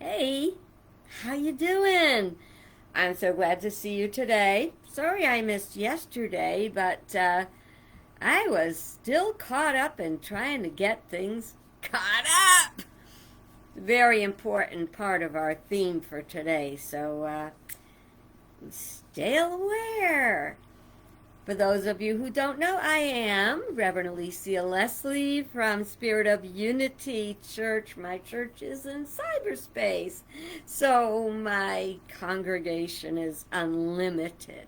Hey, how you doing? I'm so glad to see you today. Sorry I missed yesterday, but I was still caught up in trying to get things caught up. Very important part of our theme for today, so stay aware. For those of you who don't know, I am Reverend Alicia Leslie from Spirit of Unity Church. My church is in cyberspace, so my congregation is unlimited.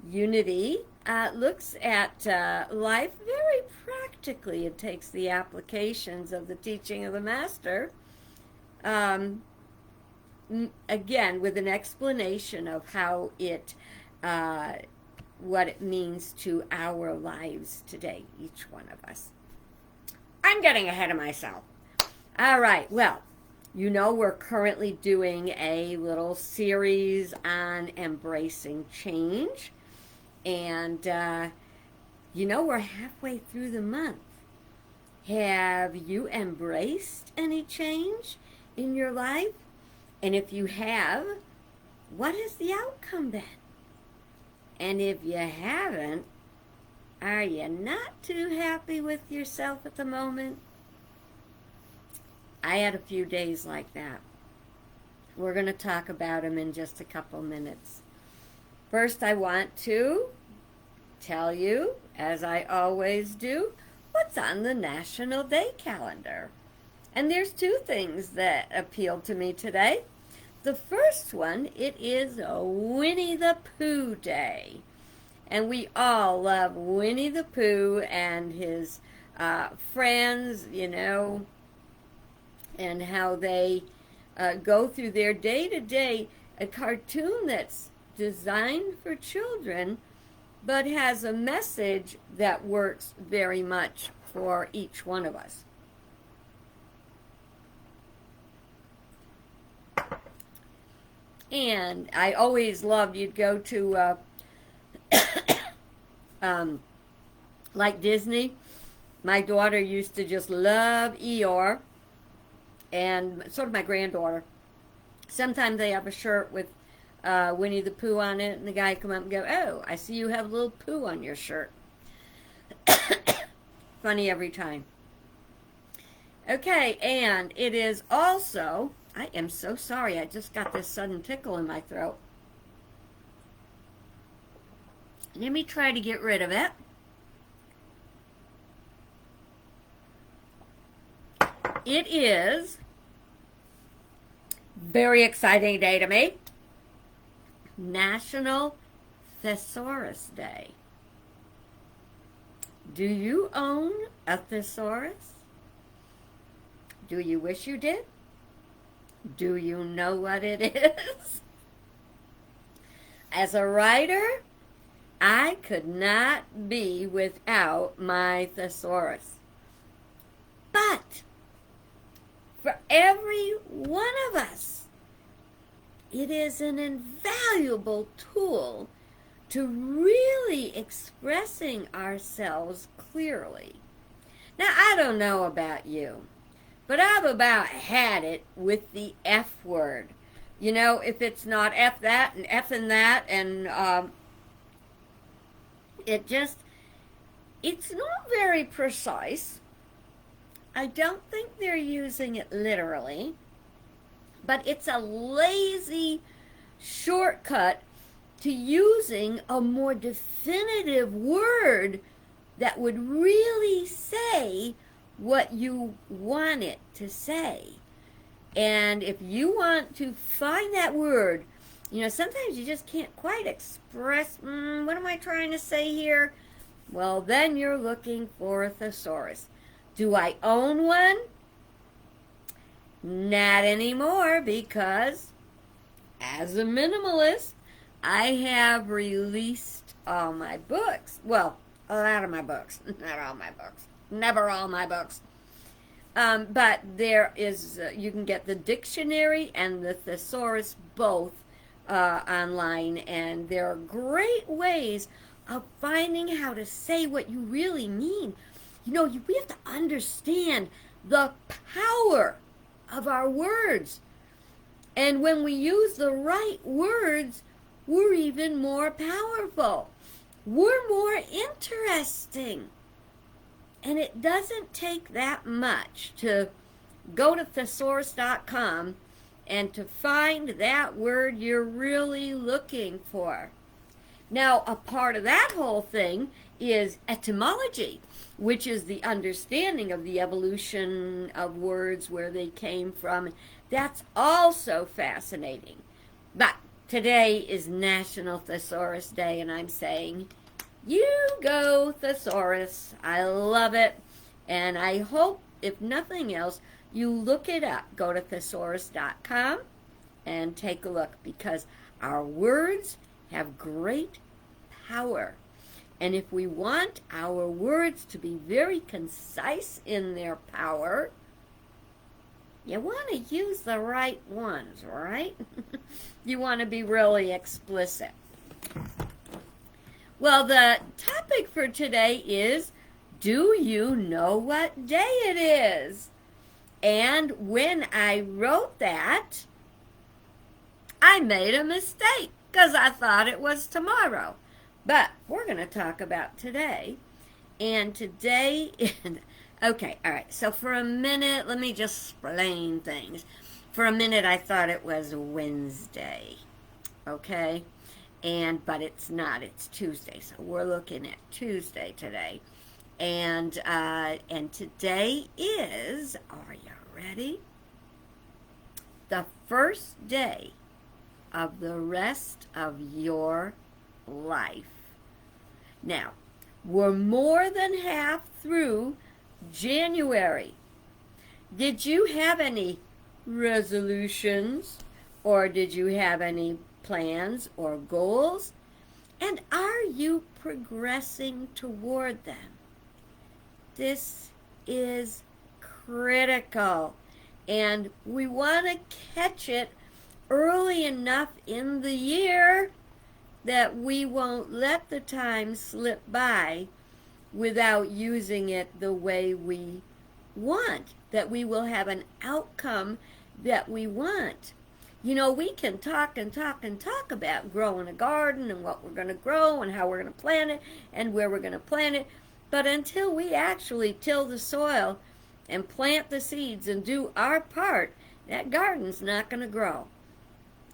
Unity looks at life very practically. It takes the applications of the teaching of the Master, again, with an explanation of how what it means to our lives today, each one of us. I'm getting ahead of myself. All right, well, we're currently doing a little series on embracing change. And, we're halfway through the month. Have you embraced any change in your life? And if you have, what has the outcome been? And if you haven't, are you not too happy with yourself at the moment? I had a few days like that. We're going to talk about them in just a couple minutes. First, I want to tell you, as I always do, what's on the National Day calendar. And there's two things that appealed to me today. The first one, it is a Winnie the Pooh Day. And we all love Winnie the Pooh and his friends, and how they go through their day-to-day, a cartoon that's designed for children, but has a message that works very much for each one of us. And I always loved, you'd go to, like Disney. My daughter used to just love Eeyore, and so did my granddaughter. Sometimes they have a shirt with Winnie the Pooh on it, and the guy come up and go, "Oh, I see you have a little Pooh on your shirt." Funny every time. Okay, and it is also, I am so sorry, I just got this sudden tickle in my throat. Let me try to get rid of it. It is very exciting day to me. National Thesaurus Day. Do you own a thesaurus? Do you wish you did? Do you know what it is? As a writer, I could not be without my thesaurus. But for every one of us, it is an invaluable tool to really expressing ourselves clearly. Now, I don't know about you, but I've about had it with the F word. If it's not F that and F and that, and it's not very precise. I don't think they're using it literally, but it's a lazy shortcut to using a more definitive word that would really say what you want it to say. And if you want to find that word, sometimes you just can't quite express, what am I trying to say here? Well, then you're looking for a thesaurus. Do I own one? Not anymore, because as a minimalist, I have released all my books. Well, a lot of my books. Not all my books. Never all my books. But there is, you can get the dictionary and the thesaurus both online, and there are great ways of finding how to say what you really mean. We have to understand the power of our words. And when we use the right words, we're even more powerful. We're more interesting. And it doesn't take that much to go to Thesaurus.com and to find that word you're really looking for. Now, a part of that whole thing is etymology, which is the understanding of the evolution of words, where they came from. That's also fascinating. But today is National Thesaurus Day, and I'm saying, you go Thesaurus. I love it. And I hope, if nothing else, you look it up. Go to Thesaurus.com and take a look, because our words have great power. And if we want our words to be very concise in their power, you want to use the right ones, right? You want to be really explicit. Well, the topic for today is, do you know what day it is? And when I wrote that, I made a mistake because I thought it was tomorrow. But we're going to talk about today. And today is, okay, all right. So for a minute, let me just explain things. For a minute, I thought it was Wednesday. Okay? But it's not. It's Tuesday. So we're looking at Tuesday today. And today is, are you ready? The first day of the rest of your life. Now, we're more than half through January. Did you have any resolutions, or did you have any plans or goals? And are you progressing toward them? This is critical, and we want to catch it early enough in the year that we won't let the time slip by without using it the way we want, that we will have an outcome that we want. You know, we can talk and talk and talk about growing a garden and what we're going to grow and how we're going to plant it and where we're going to plant it, but until we actually till the soil and plant the seeds and do our part, that garden's not going to grow.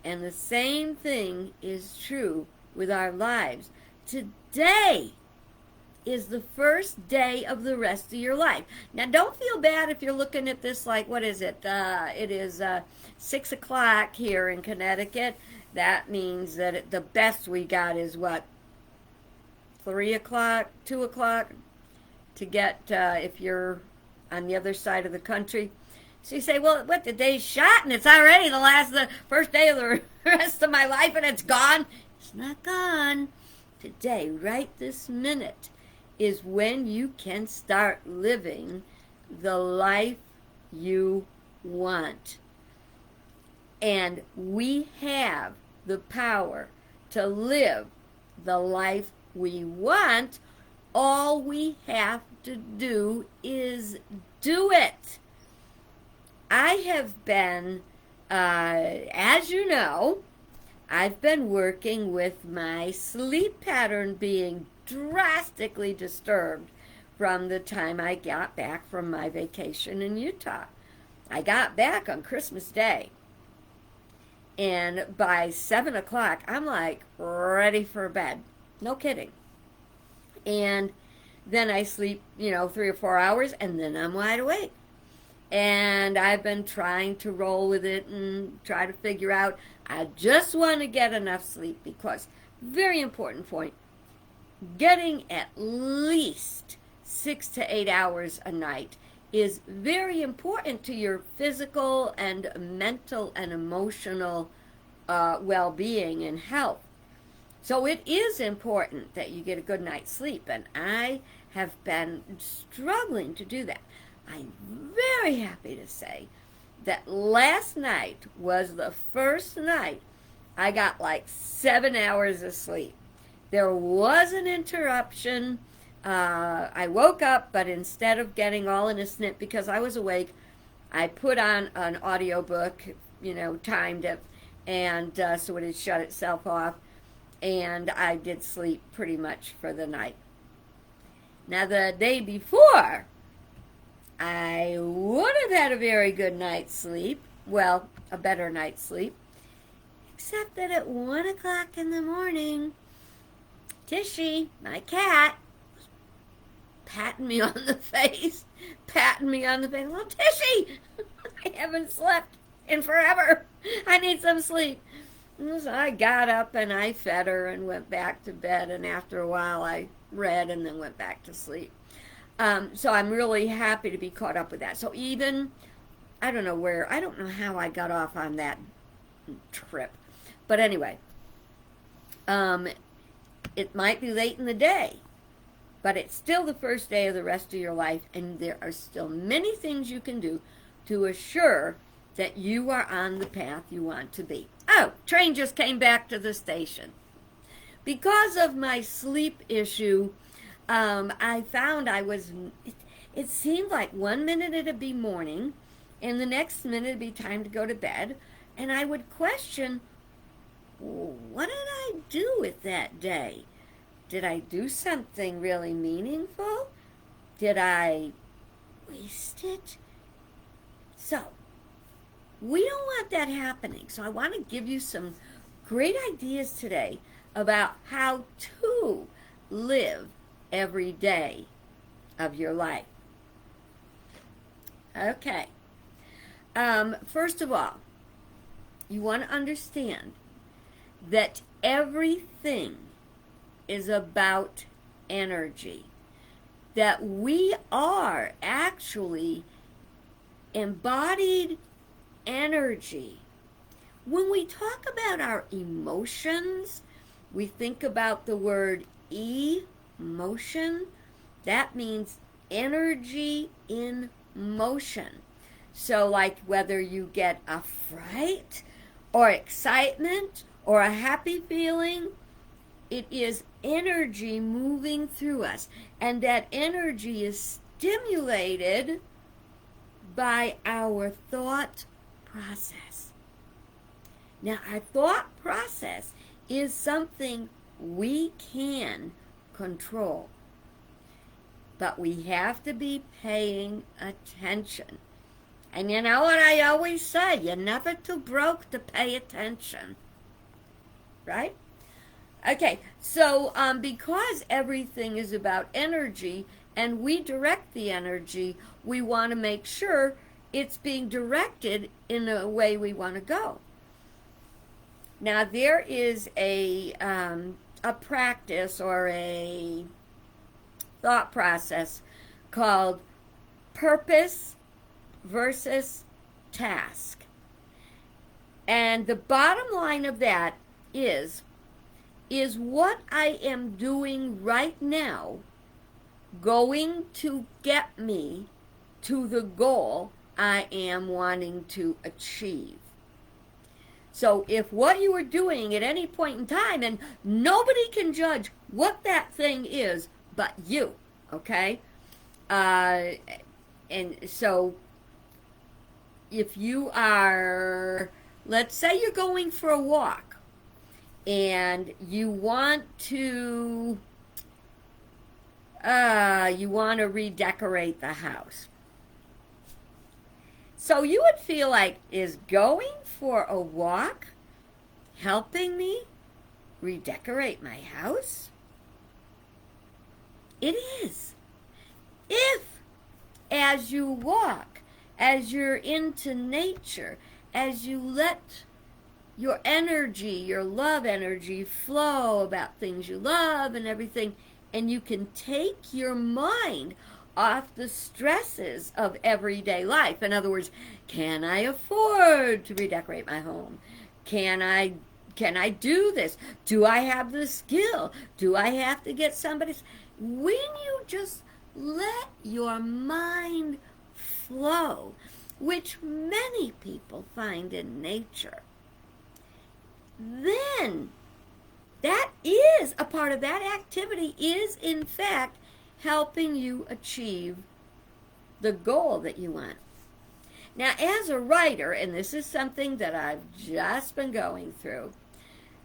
And the same thing is true with our lives. Today is the first day of the rest of your life. Now, don't feel bad if you're looking at this like, what is it? It is 6 o'clock here in Connecticut. That means that the best we got is what? 3 o'clock, 2 o'clock to get, if you're on the other side of the country. So you say, well, what, the day's shot and it's already the first day of the rest of my life and it's gone? It's not gone. Today, right this minute, is when you can start living the life you want. And we have the power to live the life we want. All we have to do is do it. I have been, as you know, I've been working with my sleep pattern being drastically disturbed from the time I got back from my vacation in Utah. I got back on Christmas Day, and by 7 o'clock, I'm like ready for bed. No kidding. And then I sleep, 3 or 4 hours, and then I'm wide awake. And I've been trying to roll with it and try to figure out, I just want to get enough sleep, because, very important point, getting at least 6 to 8 hours a night is very important to your physical and mental and emotional well-being and health. So it is important that you get a good night's sleep, and I have been struggling to do that. I'm very happy to say that last night was the first night I got like 7 hours of sleep. There was an interruption. I woke up, but instead of getting all in a snip because I was awake, I put on an audiobook timed it, and so it had shut itself off, and I did sleep pretty much for the night. Now, the day before, I would have had a very good night's sleep, well, a better night's sleep, except that at 1 o'clock in the morning, Tishy, my cat, was patting me on the face. Well, Tishy, I haven't slept in forever. I need some sleep. And so I got up and I fed her and went back to bed. And after a while, I read and then went back to sleep. So I'm really happy to be caught up with that. So even, I don't know how I got off on that trip. But anyway, it might be late in the day, but it's still the first day of the rest of your life, and there are still many things you can do to assure that you are on the path you want to be. Oh, train just came back to the station. Because of my sleep issue, I found it seemed like 1 minute it'd be morning, and the next minute it'd be time to go to bed, and I would question, what did I do with that day? Did I do something really meaningful? Did I waste it? So, we don't want that happening. So I want to give you some great ideas today about how to live every day of your life. Okay. First of all, you want to understand that everything is about energy. That we are actually embodied energy. When we talk about our emotions, we think about the word emotion. That means energy in motion. So like whether you get a fright or excitement or a happy feeling, it is energy moving through us. And that energy is stimulated by our thought process. Now, our thought process is something we can control. But we have to be paying attention. And you know what I always say, you're never too broke to pay attention. Right? Okay, so because everything is about energy and we direct the energy, we want to make sure it's being directed in the way we want to go. Now, there is a practice or a thought process called purpose versus task. And the bottom line of that is what I am doing right now going to get me to the goal I am wanting to achieve? So if what you are doing at any point in time, and nobody can judge what that thing is but you, okay? And so if you are, let's say you're going for a walk, and you want to redecorate the house. So you would feel like, is going for a walk helping me redecorate my house? It is. If, as you walk, as you're into nature, as you let your energy, your love energy flow about things you love and everything, and you can take your mind off the stresses of everyday life. In other words, can I afford to redecorate my home? Can I do this? Do I have the skill? Do I have to get somebody? When you just let your mind flow, which many people find in nature, then that is a part of that activity is in fact helping you achieve the goal that you want. Now, as a writer, and this is something that I've just been going through,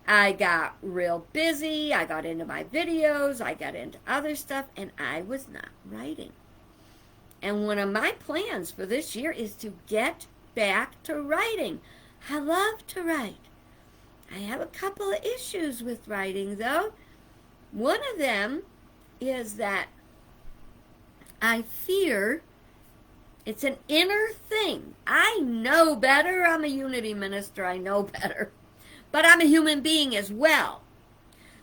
I got real busy, I got into my videos, I got into other stuff, and I was not writing. And one of my plans for this year is to get back to writing. I love to write. I have a couple of issues with writing, though. One of them is that I fear it's an inner thing. I know better. I'm a Unity minister. I know better. But I'm a human being as well.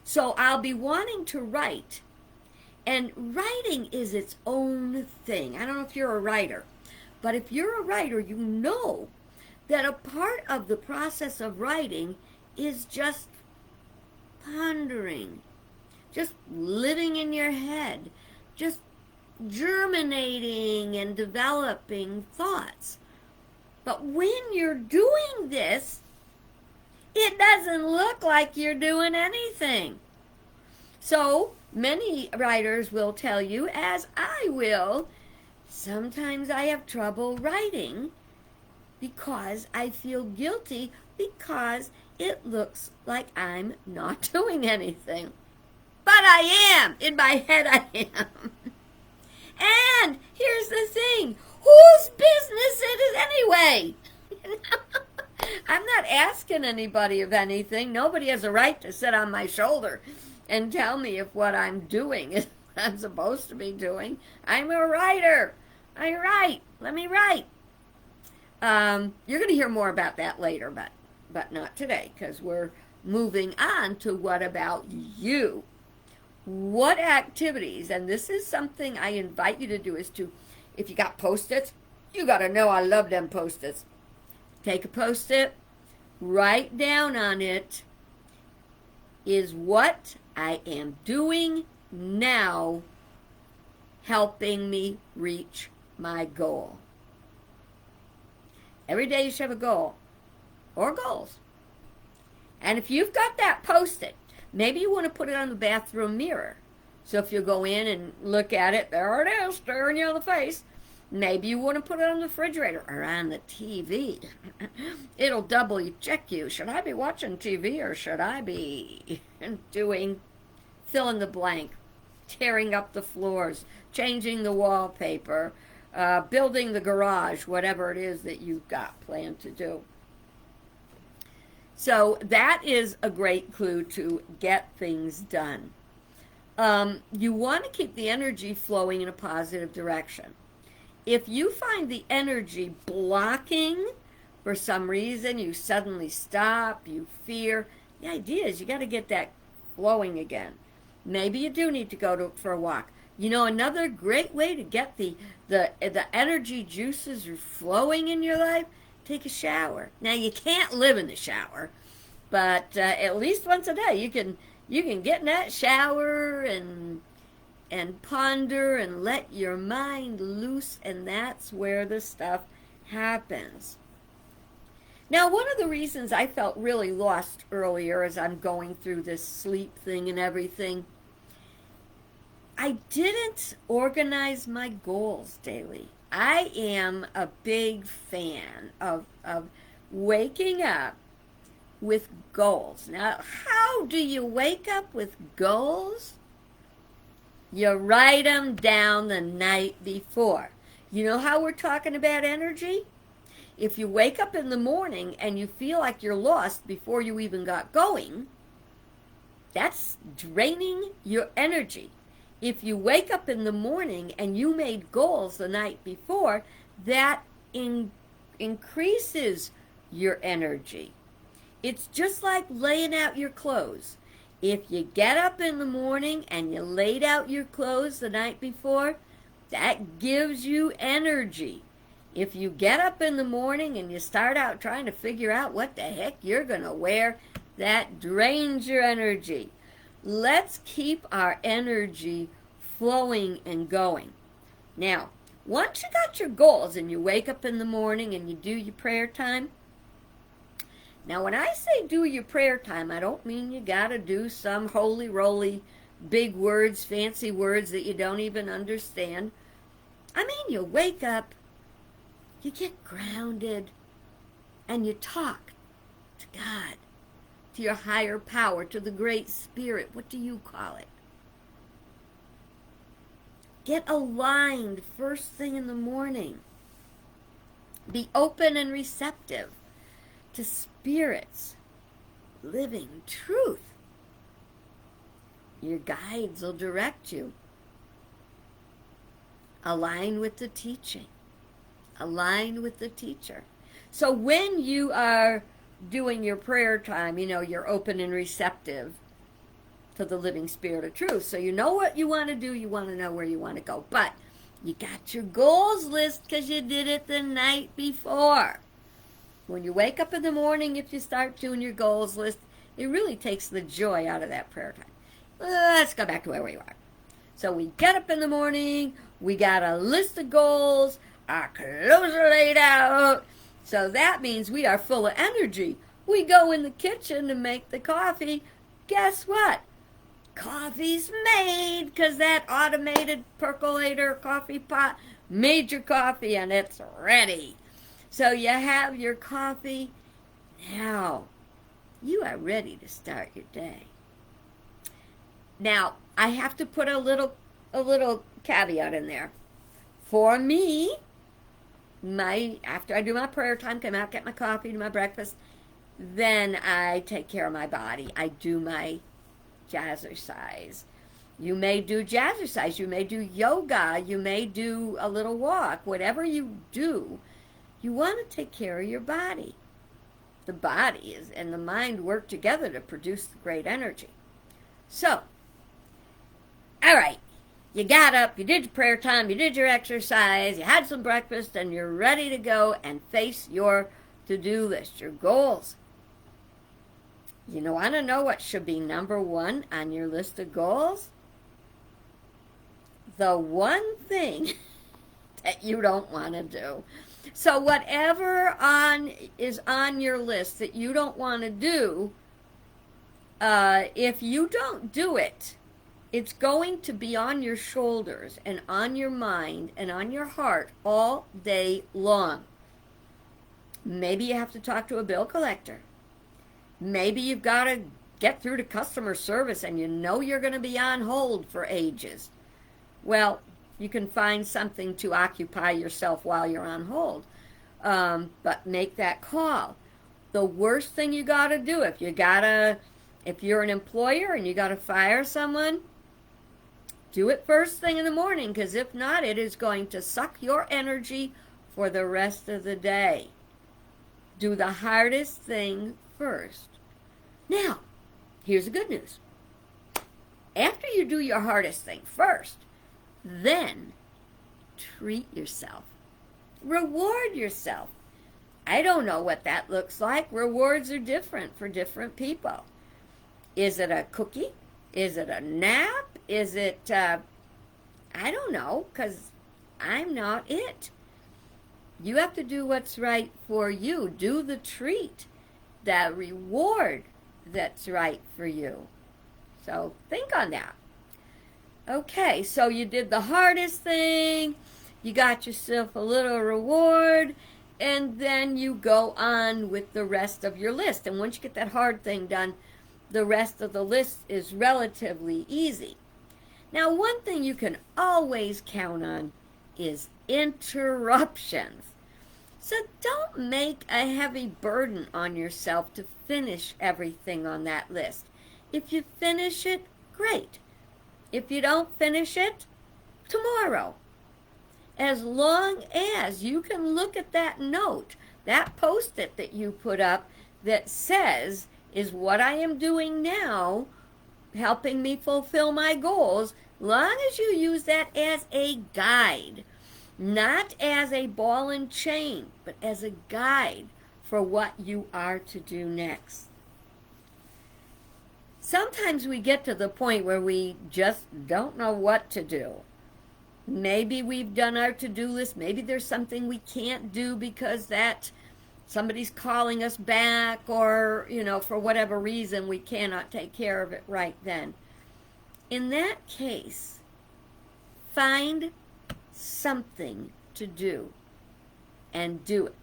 So I'll be wanting to write. And writing is its own thing. I don't know if you're a writer. But if you're a writer, you know that a part of the process of writing is just pondering. Just living in your head. Just germinating and developing thoughts. But when you're doing this, it doesn't look like you're doing anything. So many writers will tell you, as I will, sometimes I have trouble writing because I feel guilty because it looks like I'm not doing anything. But I am. In my head, I am. And here's the thing. Whose business it is anyway? I'm not asking anybody of anything. Nobody has a right to sit on my shoulder and tell me if what I'm doing is what I'm supposed to be doing. I'm a writer. I write. Let me write. You're going to hear more about that later, but not today, because we're moving on to what about you? What activities, and this is something I invite you to do, is to, if you got Post-its, you got to know I love them Post-its. Take a Post-it, write down on it, is what I am doing now helping me reach my goal? Every day you should have a goal, or goals. And if you've got that Post-it, maybe you want to put it on the bathroom mirror. So if you go in and look at it, there it is, staring you in the face. Maybe you want to put it on the refrigerator or on the TV. It'll double check you. Should I be watching TV or should I be doing fill in the blank, tearing up the floors, changing the wallpaper, building the garage, whatever it is that you've got planned to do. So that is a great clue to get things done. You want to keep the energy flowing in a positive direction. If you find the energy blocking for some reason, you suddenly stop, you fear, the idea is you got to get that flowing again. Maybe you do need to go for a walk. You know, another great way to get the energy juices flowing in your life, take a shower. Now, you can't live in the shower, but at least once a day you can get in that shower and ponder and let your mind loose, and that's where the stuff happens. Now, one of the reasons I felt really lost earlier as I'm going through this sleep thing and everything, I didn't organize my goals daily. I am a big fan of waking up with goals. Now, how do you wake up with goals? You write them down the night before. You know how we're talking about energy? If you wake up in the morning and you feel like you're lost before you even got going, that's draining your energy. If you wake up in the morning and you made goals the night before, that increases your energy. It's just like laying out your clothes. If you get up in the morning and you laid out your clothes the night before, that gives you energy. If you get up in the morning and you start out trying to figure out what the heck you're going to wear, that drains your energy. Let's keep our energy flowing and going. Now, once you got your goals and you wake up in the morning and you do your prayer time, now, when I say do your prayer time, I don't mean you got to do some holy roly, big words, fancy words that you don't even understand. I mean, you wake up You get grounded and you talk to God, to your higher power, to the Great Spirit. What do you call it? Get aligned first thing in the morning. Be open and receptive to Spirit's living truth. Your guides will direct you. Align with the teaching. Align with the teacher. So when you are doing your prayer time, you're open and receptive to the living Spirit of truth. So you know what you want to do. You want to know where you want to go. But you got your goals list because you did it the night before. When you wake up in the morning, if you start doing your goals list, it really takes the joy out of that prayer time. Let's go back to where we are. So we get up in the morning, we got a list of goals, our clothes are laid out. So that means we are full of energy. We go in the kitchen to make the coffee. Guess what? Coffee's made because that automated percolator coffee pot made your coffee and it's ready. So you have your coffee. Now you are ready to start your day. Now, I have to put a little caveat in there. For me, after I do my prayer time, come out, get my coffee, do my breakfast, then I take care of my body. I do my jazzercise. You may do jazzercise, you may do yoga, you may do a little walk. Whatever you do, you want to take care of your body. The body and the mind work together to produce the great energy. So, all right, you got up, you did your prayer time, you did your exercise, you had some breakfast, and you're ready to go and face your to-do list, your goals. You want to know what should be number one on your list of goals? The one thing that you don't want to do. So whatever is on your list that you don't want to do, if you don't do it, it's going to be on your shoulders and on your mind and on your heart all day long. Maybe you have to talk to a bill collector. Maybe you've got to get through to customer service and you're going to be on hold for ages. Well, you can find something to occupy yourself while you're on hold. But make that call. The worst thing you got to do, if you're an employer and you got to fire someone, do it first thing in the morning, because if not, it is going to suck your energy for the rest of the day. Do the hardest thing first. Now, here's the good news. After you do your hardest thing first, then treat yourself. Reward yourself. I don't know what that looks like. Rewards are different for different people. Is it a cookie? Is it a nap? Is it, I don't know, because I'm not it. You have to do what's right for you. Do the treat, the reward that's right for you. So think on that. Okay, so you did the hardest thing, you got yourself a little reward, and then you go on with the rest of your list. And once you get that hard thing done, the rest of the list is relatively easy. Now, one thing you can always count on is interruptions. So don't make a heavy burden on yourself to finish everything on that list. If you finish it, great. If you don't finish it, tomorrow. As long as you can look at that note, that post-it that you put up that says, is what I am doing now helping me fulfill my goals, long as you use that as a guide, not as a ball and chain, but as a guide for what you are to do next. Sometimes we get to the point where we just don't know what to do. Maybe we've done our to-do list. Maybe there's something we can't do because somebody's calling us back, or, for whatever reason we cannot take care of it right then. In that case, find something to do. and do it.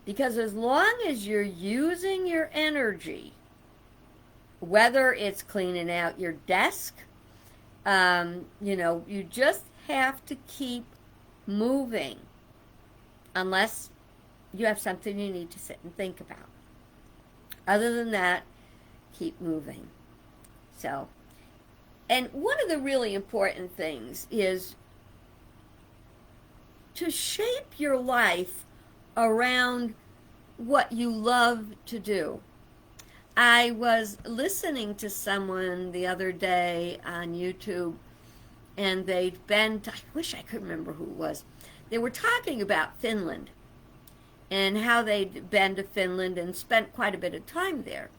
Because as long as you're using your energy, whether it's cleaning out your desk, you just have to keep moving unless you have something you need to sit and think about. Other than that, keep moving. So, and one of the really important things is to shape your life around what you love to do. I was listening to someone the other day on YouTube, and they'd been to, I wish I could remember who it was. They were talking about Finland and how they'd been to Finland and spent quite a bit of time there.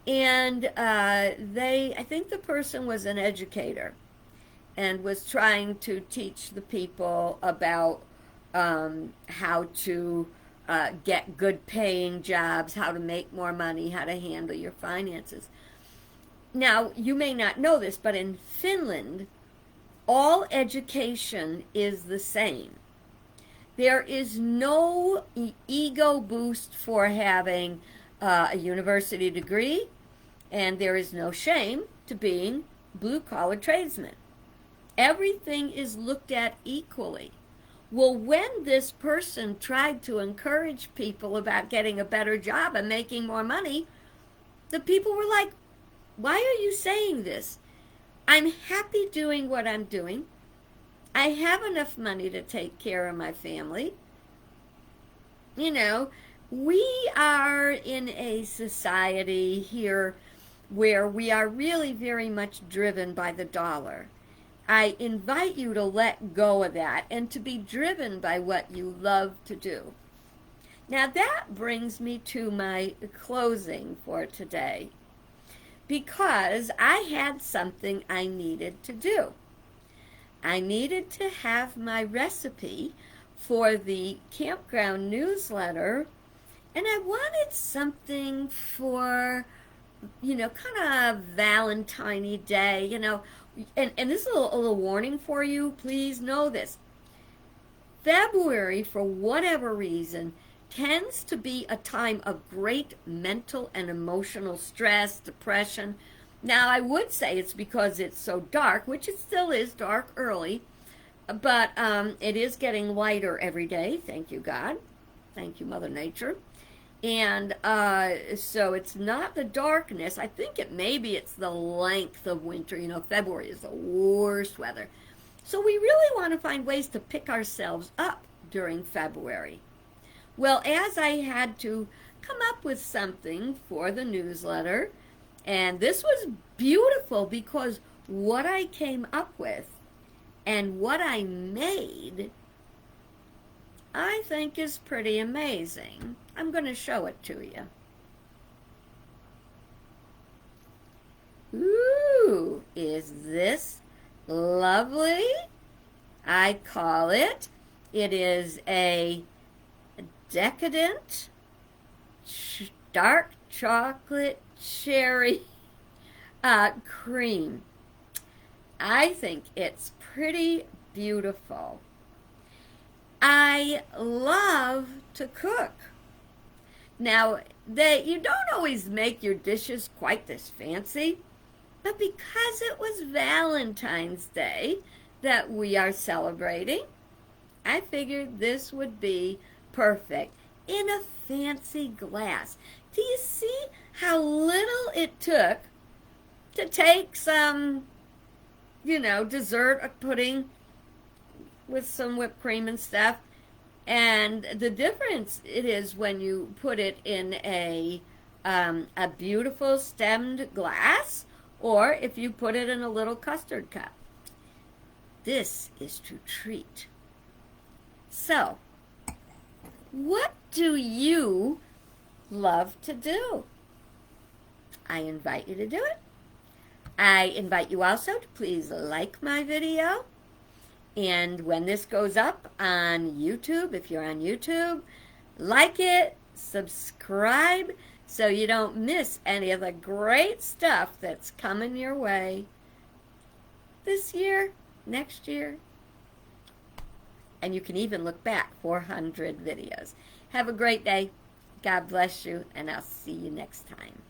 And I think the person was an educator and was trying to teach the people about how to get good paying jobs, how to make more money, how to handle your finances. Now, you may not know this, but in Finland, all education is the same. There is no ego boost for having a university degree, and there is no shame to being blue-collar tradesmen. Everything is looked at equally. Well, when this person tried to encourage people about getting a better job and making more money, the people were like, why are you saying this? I'm happy doing what I'm doing. I have enough money to take care of my family. You know, we are in a society here where we are really very much driven by the dollar. I invite you to let go of that and to be driven by what you love to do. Now that brings me to my closing for today, because I had something I needed to do. I needed to have my recipe for the campground newsletter, and I wanted something for, kind of Valentine Day, and this is a little warning for you. Please know this. February, for whatever reason, tends to be a time of great mental and emotional stress, depression. Now, I would say it's because it's so dark, which it still is dark early, but it is getting lighter every day. Thank you, God. Thank you, Mother Nature. And so it's not the darkness. I think maybe it's the length of winter. February is the worst weather. So we really want to find ways to pick ourselves up during February. Well, as I had to come up with something for the newsletter, and this was beautiful because what I came up with and what I made, I think is pretty amazing. I'm going to show it to you. Ooh, is this lovely? I call it, it is a decadent dark chocolate cherry cream. I think it's pretty beautiful. I love to cook. Now, you don't always make your dishes quite this fancy, but because it was Valentine's Day that we are celebrating, I figured this would be perfect in a fancy glass. Do you see how little it took to take some, dessert pudding with some whipped cream and stuff, and the difference it is when you put it in a beautiful stemmed glass, or if you put it in a little custard cup. This is to treat. So, what do you love to do? I invite you to do it. I invite you also to please like my video. And when this goes up on YouTube, if you're on YouTube, like it, subscribe, so you don't miss any of the great stuff that's coming your way this year, next year, And you can even look back 400 videos. Have a great day. God bless you, and I'll see you next time.